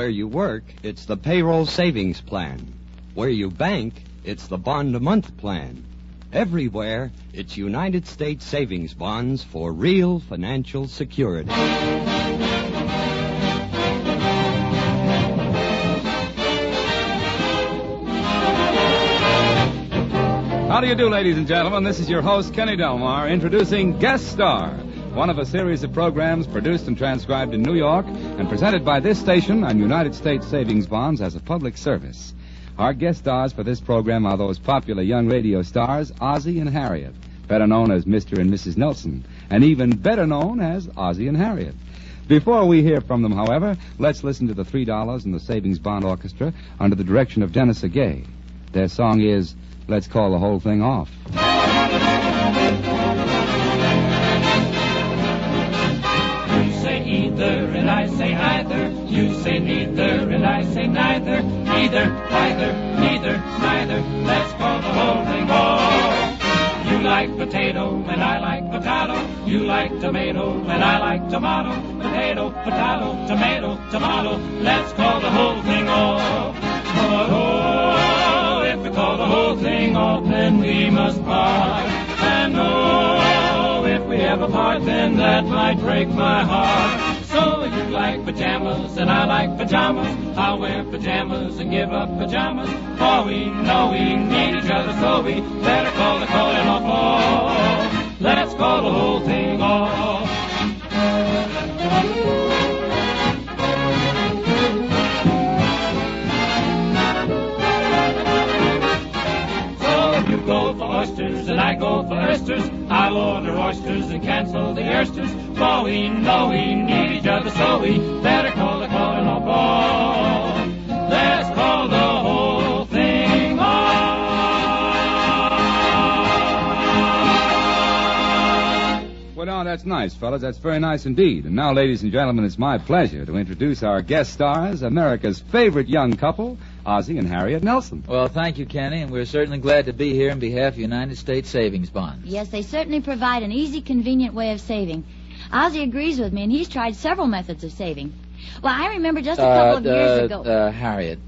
Where you work, it's the payroll savings plan. Where you bank, it's the bond-a-month plan. Everywhere, it's United States savings bonds for real financial security. How do you do, ladies and gentlemen? This is your host, Kenny Delmar, introducing Guest Star, one of a series of programs produced and transcribed in New York and presented by this station on United States savings bonds as a public service. Our guest stars for this program are those popular young radio stars, Ozzie and Harriet, better known as Mr. and Mrs. Nelson, and even better known as Ozzie and Harriet. Before we hear from them, however, let's listen to the $3 and the Savings Bond Orchestra under the direction of Dennis Agay. Their song is Let's Call the Whole Thing Off. You say either and I say either. You say neither and I say neither. Neither, neither, neither. Let's call the whole thing off. You like potato and I like potato. You like tomato and I like tomato. Potato, potato, tomato, tomato. Let's call the whole thing off. Oh, if we call the whole thing off, then we must part. And oh, if we ever part, then that might break my heart. So you like pajamas and I like pajamas. I'll wear pajamas and give up pajamas. For we know we need each other, so we better call the calling off. Oh, let's call the whole thing off. Go for oysters and I go for oysters. I'll order oysters and cancel the oysters. For we know we need each other, so we better call the calling off. Oh, let's call the whole thing off. Well, now, that's nice, fellas. That's very nice indeed. And now, ladies and gentlemen, it's my pleasure to introduce our guest stars, America's favorite young couple, Ozzie and Harriet Nelson. Well, thank you, Kenny, and we're certainly glad to be here on behalf of United States Savings Bonds. Yes, they certainly provide an easy, convenient way of saving. Ozzie agrees with me, and he's tried several methods of saving. Well, I remember just a couple of years ago... Harriet,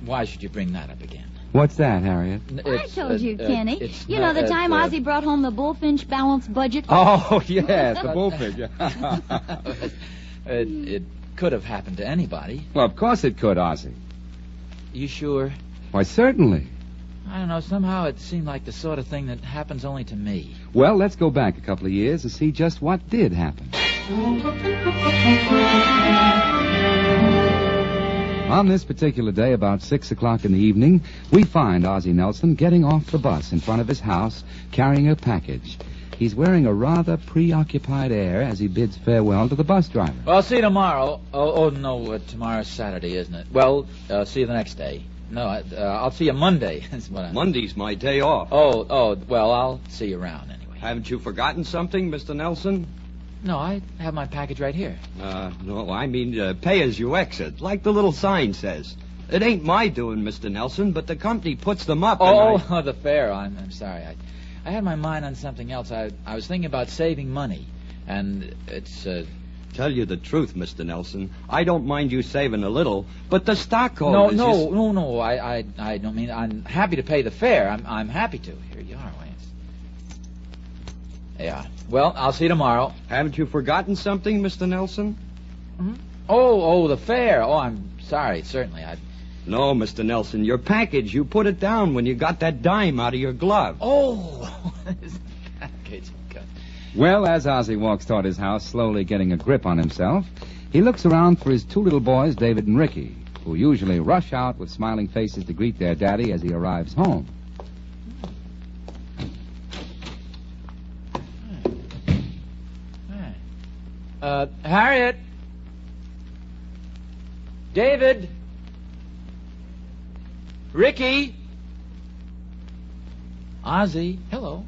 why should you bring that up again? What's that, Harriet? I told you, Kenny. You know, the time Ozzie brought home the bullfinch balanced budget. Oh, yes, the bullfinch. It could have happened to anybody. Well, of course it could, Ozzie. You sure? Why, certainly. I don't know. Somehow it seemed like the sort of thing that happens only to me. Well, let's go back a couple of years to see just what did happen. On this particular day, about 6 o'clock in the evening, we find Ozzie Nelson getting off the bus in front of his house, carrying a package. He's wearing a rather preoccupied air as he bids farewell to the bus driver. Well, I'll see you tomorrow. No, tomorrow's Saturday, isn't it? Well, see you the next day. No, I'll see you Monday. That's what Monday's my day off. Well, I'll see you around anyway. Haven't you forgotten something, Mr. Nelson? No, I have my package right here. No, I mean pay as you exit, like the little sign says. It ain't my doing, Mr. Nelson, but the company puts them up. The fare. I'm sorry. I had my mind on something else. I was thinking about saving money, and it's... Tell you the truth, Mr. Nelson, I don't mind you saving a little, but the stockholders... No, I don't mean... I'm happy to pay the fare. I'm happy to. Here you are, Wayne. Yeah. Well, I'll see you tomorrow. Haven't you forgotten something, Mr. Nelson? Mm-hmm. The fare. I'm sorry, certainly. No, Mr. Nelson, your package, you put it down when you got that dime out of your glove. This package. Well, as Ozzie walks toward his house, slowly getting a grip on himself, he looks around for his two little boys, David and Ricky, who usually rush out with smiling faces to greet their daddy as he arrives home. Harriet! David! Ricky! Ozzie! Hello.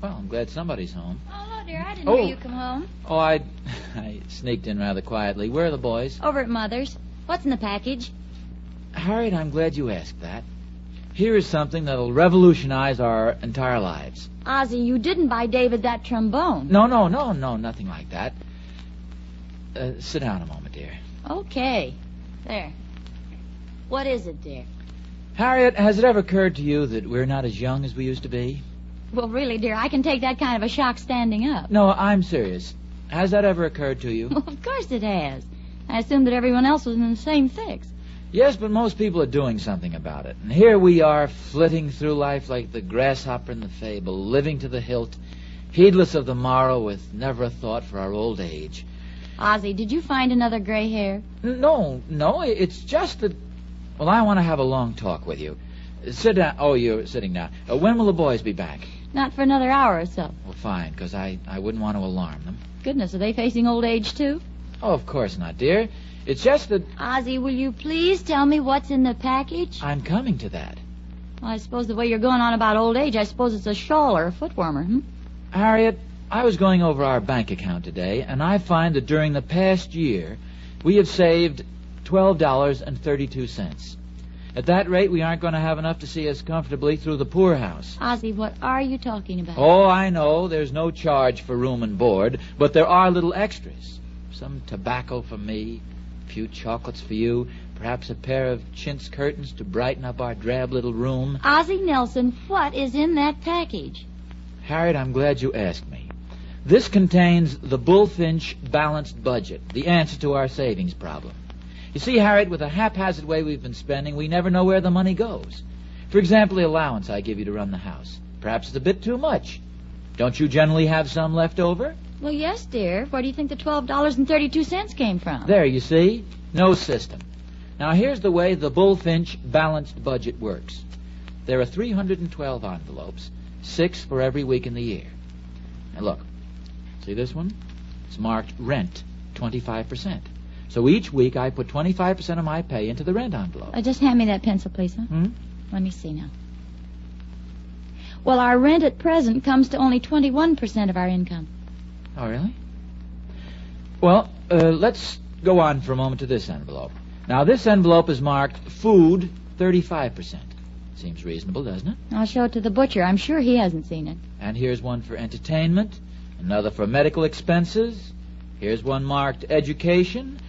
Well, I'm glad somebody's home. Oh, hello, dear. I didn't hear you come home. I sneaked in rather quietly. Where are the boys? Over at Mother's. What's in the package? Harriet, I'm glad you asked that. Here is something that'll revolutionize our entire lives. Ozzie, you didn't buy David that trombone. No, nothing like that. Sit down a moment, dear. Okay. There. What is it, dear? Harriet, has it ever occurred to you that we're not as young as we used to be? Well, really, dear, I can take that kind of a shock standing up. No, I'm serious. Has that ever occurred to you? Well, of course it has. I assumed that everyone else was in the same fix. Yes, but most people are doing something about it. And here we are, flitting through life like the grasshopper in the fable, living to the hilt, heedless of the morrow, with never a thought for our old age. Ozzie, did you find another gray hair? No, it's just that... Well, I want to have a long talk with you. Sit down. Oh, you're sitting down. When will the boys be back? Not for another hour or so. Well, fine, because I wouldn't want to alarm them. Goodness, are they facing old age, too? Oh, of course not, dear. It's just that... Ozzie, will you please tell me what's in the package? I'm coming to that. Well, I suppose the way you're going on about old age, I suppose it's a shawl or a foot warmer, Harriet, I was going over our bank account today, and I find that during the past year, we have saved $12.32. At that rate, we aren't going to have enough to see us comfortably through the poorhouse. Ozzie, what are you talking about? Oh, I know. There's no charge for room and board, but there are little extras. Some tobacco for me, a few chocolates for you, perhaps a pair of chintz curtains to brighten up our drab little room. Ozzie Nelson, what is in that package? Harriet, I'm glad you asked me. This contains the Bullfinch balanced budget, the answer to our savings problem. You see, Harriet, with the haphazard way we've been spending, we never know where the money goes. For example, the allowance I give you to run the house. Perhaps it's a bit too much. Don't you generally have some left over? Well, yes, dear. Where do you think the $12.32 came from? There, you see? No system. Now, here's the way the Bullfinch balanced budget works. There are 312 envelopes, 6 for every week in the year. Now, look. See this one? It's marked rent, 25%. So each week I put 25% of my pay into the rent envelope. Just hand me that pencil, please, huh? Let me see now. Well, our rent at present comes to only 21% of our income. Oh, really? Well, let's go on for a moment to this envelope. Now, this envelope is marked food, 35%. Seems reasonable, doesn't it? I'll show it to the butcher. I'm sure he hasn't seen it. And here's one for entertainment, another for medical expenses. Here's one marked education.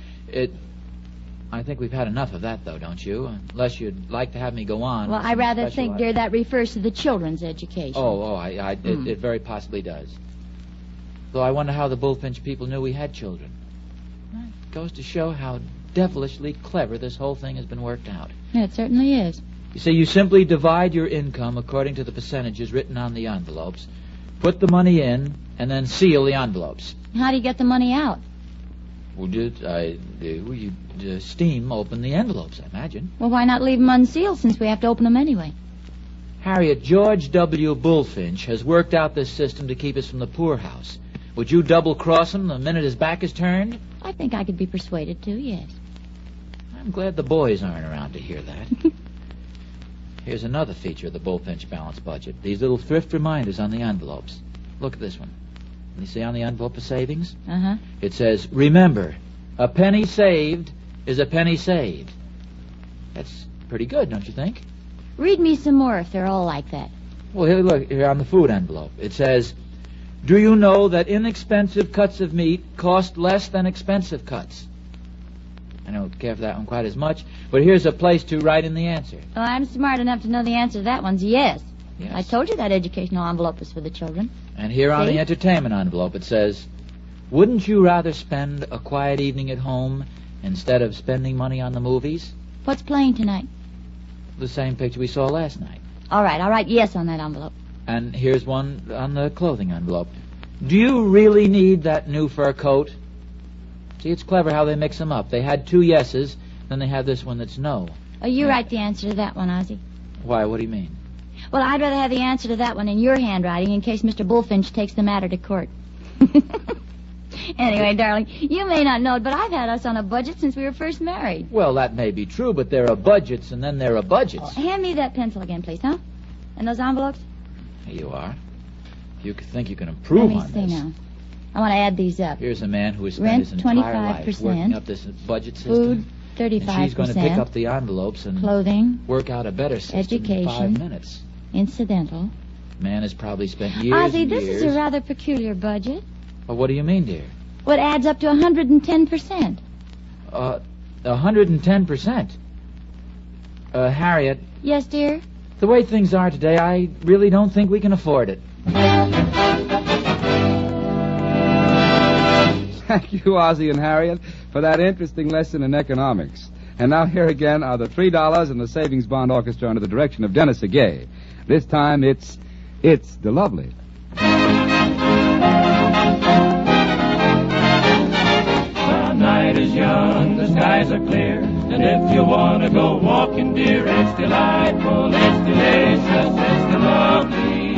I think we've had enough of that, though, don't you? Unless you'd like to have me go on. Well, I rather think, dear, that refers to the children's education. It very possibly does. Though I wonder how the Bullfinch people knew we had children. It goes to show how devilishly clever this whole thing has been worked out. Yeah, it certainly is. You see, you simply divide your income according to the percentages written on the envelopes, put the money in, and then seal the envelopes. How do you get the money out? Well, you steam open the envelopes, I imagine. Well, why not leave them unsealed since we have to open them anyway? Harriet, George W. Bullfinch has worked out this system to keep us from the poorhouse. Would you double-cross him the minute his back is turned? I think I could be persuaded to, yes. I'm glad the boys aren't around to hear that. Here's another feature of the Bullfinch balanced budget. These little thrift reminders on the envelopes. Look at this one. You see on the envelope of savings? Uh-huh. It says, remember, a penny saved is a penny saved. That's pretty good, don't you think? Read me some more if they're all like that. Well, here, look, here on the food envelope. It says, do you know that inexpensive cuts of meat cost less than expensive cuts? I don't care for that one quite as much, but here's a place to write in the answer. Well, I'm smart enough to know the answer to that one's yes. Yes. I told you that educational envelope was for the children. And here on See? the entertainment envelope it says, wouldn't you rather spend a quiet evening at home instead of spending money on the movies? What's playing tonight? The same picture we saw last night. All right, I'll write yes on that envelope. And here's one on the clothing envelope. Do you really need that new fur coat? See, it's clever how they mix them up. They had 2 yeses, then they have this one that's no. Oh, you write the answer to that one, Ozzie. Why, what do you mean? Well, I'd rather have the answer to that one in your handwriting in case Mr. Bullfinch takes the matter to court. Anyway, darling, you may not know it, but I've had us on a budget since we were first married. Well, that may be true, but there are budgets and then there are budgets. Hand me that pencil again, please, huh? And those envelopes? Here you are. If you think you can improve on Let me this. see now. I want to add these up. Here's a man who has spent Rent, his entire life 25%. working up this budget system. Food, 35%. And she's going to pick up the envelopes and Clothing, work out a better system education, in 5 minutes. incidental. Man has probably spent years Ozzie, and this years. is a rather peculiar budget. Well, what do you mean, dear? Well, it adds up to 110%. 110%. Harriet, Yes, dear? the way things are today, I really don't think we can afford it. Thank you, Ozzie and Harriet, for that interesting lesson in economics. And now here again are the $3 and the Savings Bond Orchestra under the direction of Dennis Agay. This time it's the lovely. The night is young, the skies are clear, and if you want to go walking, dear, it's delightful, it's delicious, it's lovely.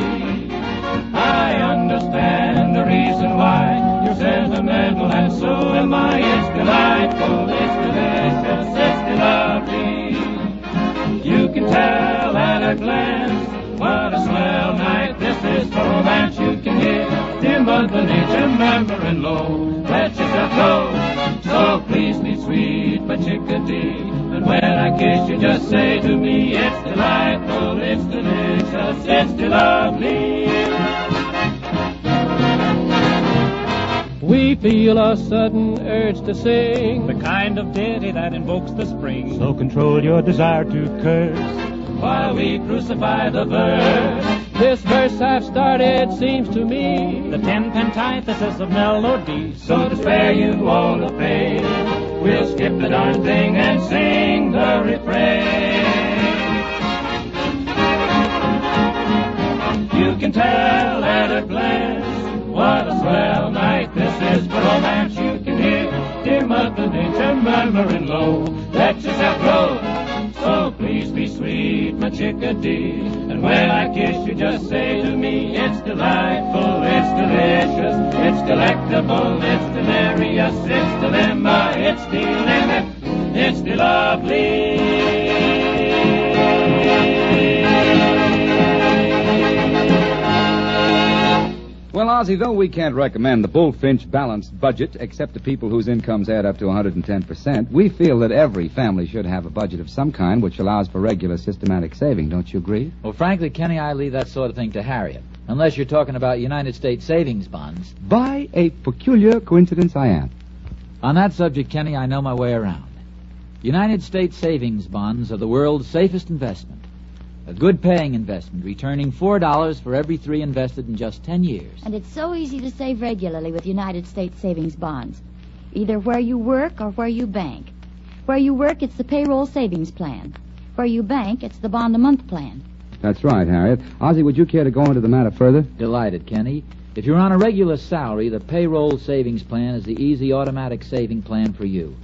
I understand the reason why you're sentimental, and so am I. It's delightful, it's delicious, it's lovely. You can tell at a glance what a swell night this is for romance. You can hear dear Mother Nature murmuring low, let yourself go. So please be sweet, my chickadee, and when I kiss you, just say to me, it's delightful, it's delicious, it's lovely. We feel a sudden urge to sing, the kind of ditty that invokes the spring. So control your desire to curse while we crucify the verse. This verse I've started seems to me the 10th antithesis of melody. So to spare you all the pain, we'll skip the darn thing and sing the refrain. You can tell at a glance what a swell night this is for romance. You can hear dear Mother Nature murmuring low, let yourself go. So please be sweet, my chickadee, and when I kiss you, just say to me, it's delightful, it's delicious, it's delectable, it's delirious, it's dilemma, it's delimit, it's lovely. Well, Ozzie, though we can't recommend the Bullfinch balanced budget except to people whose incomes add up to 110%, we feel that every family should have a budget of some kind which allows for regular systematic saving. Don't you agree? Well, frankly, Kenny, I leave that sort of thing to Harriet. Unless you're talking about United States savings bonds. By a peculiar coincidence, I am. On that subject, Kenny, I know my way around. United States savings bonds are the world's safest investment. A good paying investment, returning $4 for every 3 invested in just 10 years. And it's so easy to save regularly with United States savings bonds, either where you work or where you bank. Where you work, it's the payroll savings plan. Where you bank, it's the bond-a-month plan. That's right, Harriet. Ozzie, would you care to go into the matter further? Delighted, Kenny. If you're on a regular salary, the payroll savings plan is the easy automatic saving plan for you.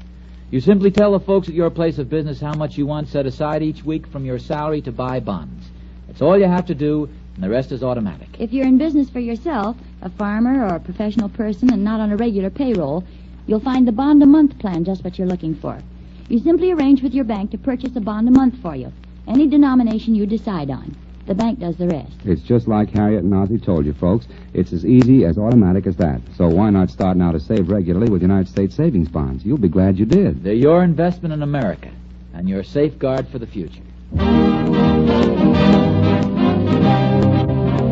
You simply tell the folks at your place of business how much you want set aside each week from your salary to buy bonds. That's all you have to do, and the rest is automatic. If you're in business for yourself, a farmer or a professional person, and not on a regular payroll, you'll find the bond-a-month plan just what you're looking for. You simply arrange with your bank to purchase a bond a month for you, any denomination you decide on. The bank does the rest. It's just like Harriet and Ozzie told you, folks. It's as easy, as automatic as that. So why not start now to save regularly with United States savings bonds? You'll be glad you did. They're your investment in America, and your safeguard for the future.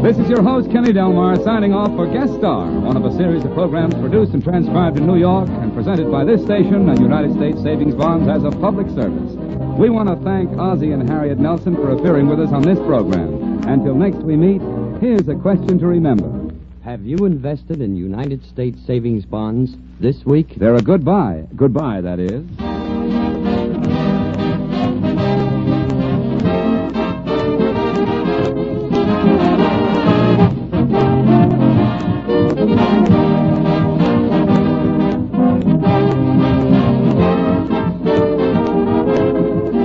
This is your host, Kenny Delmar, signing off for Guest Star, one of a series of programs produced and transcribed in New York and presented by this station and United States Savings Bonds as a public service. We want to thank Ozzie and Harriet Nelson for appearing with us on this program. Until next we meet, here's a question to remember. Have you invested in United States savings bonds this week? They're a good buy. Good buy, that is.